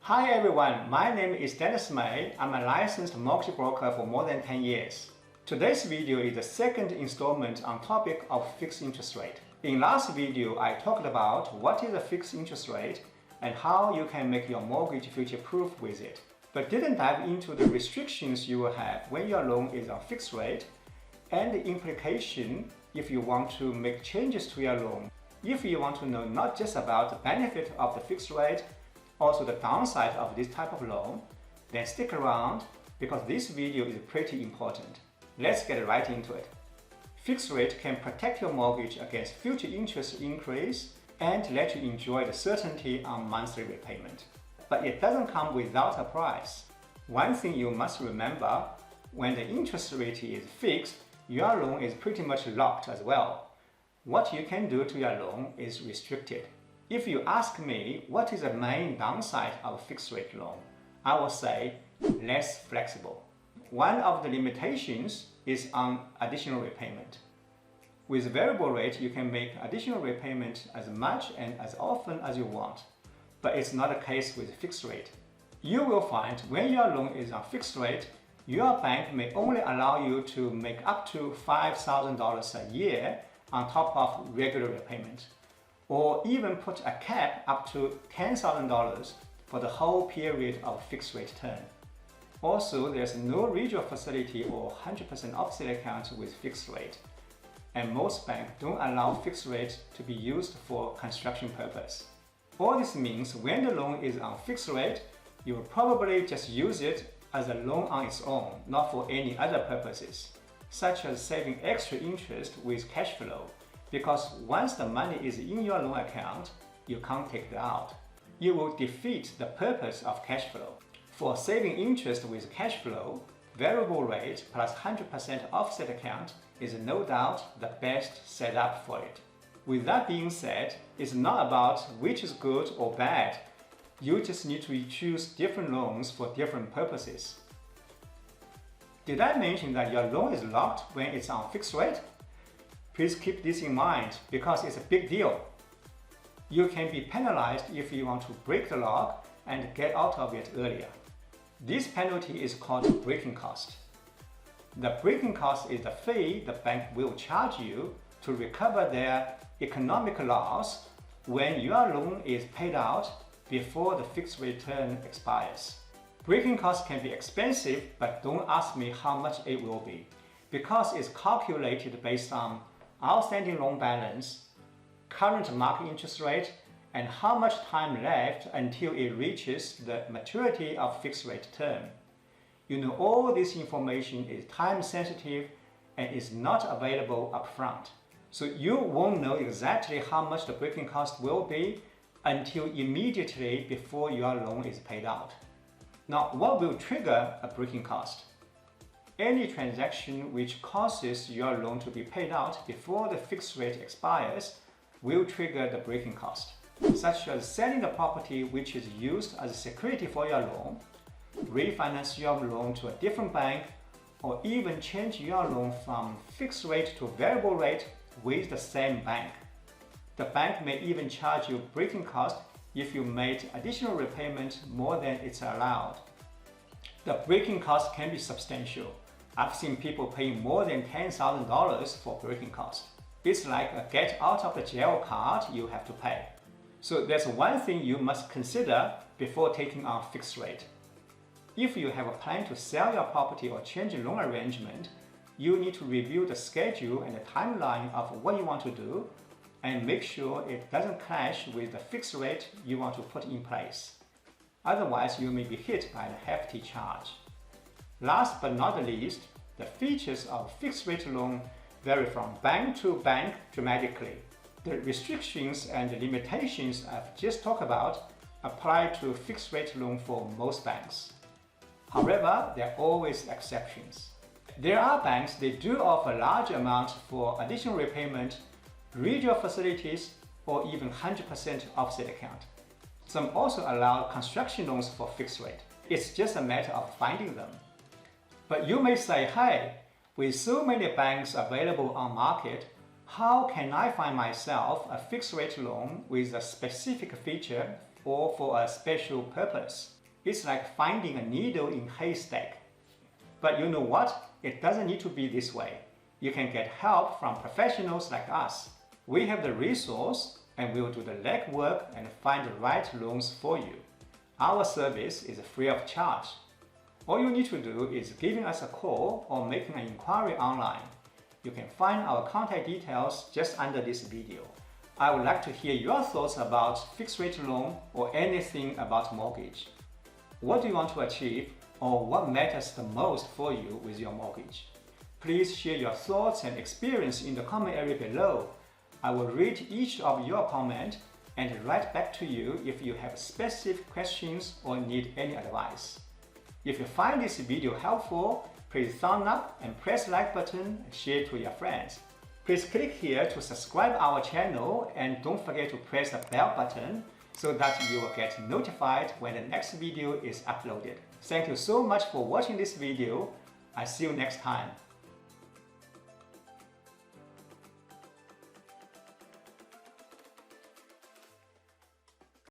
Hi everyone, my name is Dennis May. I'm a licensed mortgage broker for more than 10 years. Today's video is the second installment on topic of fixed interest rate. In last video, I talked about what is a fixed interest rate and how you can make your mortgage future-proof with it, but didn't dive into the restrictions you will have when your loan is on fixed rate and the implication if you want to make changes to your loan. If you want to know not just about the benefit of the fixed rate, also the downside of this type of loan, then stick around because this video is pretty important. Let's get right into it. Fixed rate can protect your mortgage against future interest increase and let you enjoy the certainty on monthly repayment. But it doesn't come without a price. One thing you must remember, when the interest rate is fixed, your loan is pretty much locked as well. What you can do to your loan is restricted. If you ask me what is the main downside of a fixed rate loan, I will say less flexible. One of the limitations is on additional repayment. With variable rate, you can make additional repayment as much and as often as you want, but it's not the case with fixed rate. You will find when your loan is on fixed rate, your bank may only allow you to make up to $5,000 a year on top of regular repayment, or even put a cap up to $10,000 for the whole period of fixed rate term. Also, there's no residual facility or 100% offset account with fixed rate, and most banks don't allow fixed rate to be used for construction purpose. All this means when the loan is on fixed rate, you will probably just use it as a loan on its own, not for any other purposes, such as saving extra interest with cash flow, because once the money is in your loan account, you can't take it out. You will defeat the purpose of cash flow. For saving interest with cash flow, variable rate plus 100% offset account is no doubt the best setup for it. With that being said, it's not about which is good or bad. You just need to choose different loans for different purposes. Did I mention that your loan is locked when it's on fixed rate? Please keep this in mind because it's a big deal. You can be penalized if you want to break the lock and get out of it earlier. This penalty is called breaking cost. The breaking cost is the fee the bank will charge you to recover their economic loss when your loan is paid out before the fixed rate term expires. Breaking costs can be expensive, but don't ask me how much it will be, because it's calculated based on outstanding loan balance, current market interest rate, and how much time left until it reaches the maturity of fixed rate term. You know, all this information is time sensitive and is not available upfront. So you won't know exactly how much the breaking cost will be until immediately before your loan is paid out. Now, what will trigger a breaking cost? Any transaction which causes your loan to be paid out before the fixed rate expires will trigger the breaking cost, such as selling the property which is used as a security for your loan, refinance your loan to a different bank, or even change your loan from fixed rate to variable rate with the same bank. The bank may even charge you breaking cost if you made additional repayment more than it's allowed. The breaking cost can be substantial. I've seen people paying more than $10,000 for breaking cost. It's like a get out of the jail card you have to pay. So there's one thing you must consider before taking on fixed rate. If you have a plan to sell your property or change your loan arrangement, you need to review the schedule and the timeline of what you want to do and make sure it doesn't clash with the fixed rate you want to put in place. Otherwise, you may be hit by a hefty charge. Last but not least, the features of fixed rate loan vary from bank to bank dramatically. The restrictions and the limitations I've just talked about apply to fixed rate loan for most banks. However, there are always exceptions. There are banks that do offer large amounts for additional repayment, residual facilities, or even 100% offset account. Some also allow construction loans for fixed rate. It's just a matter of finding them. But you may say, hey, with so many banks available on market, how can I find myself a fixed rate loan with a specific feature or for a special purpose? It's like finding a needle in haystack. But you know what? It doesn't need to be this way. You can get help from professionals like us. We have the resource and we'll do the legwork and find the right loans for you. Our service is free of charge. All you need to do is giving us a call or making an inquiry online. You can find our contact details just under this video. I would like to hear your thoughts about fixed rate loan or anything about mortgage. What do you want to achieve, or what matters the most for you with your mortgage? Please share your thoughts and experience in the comment area below. I will read each of your comments and write back to you if you have specific questions or need any advice. If you find this video helpful, please thumb up and press the like button and share it to your friends. Please click here to subscribe our channel and don't forget to press the bell button so that you will get notified when the next video is uploaded. Thank you so much for watching this video. I'll see you next time.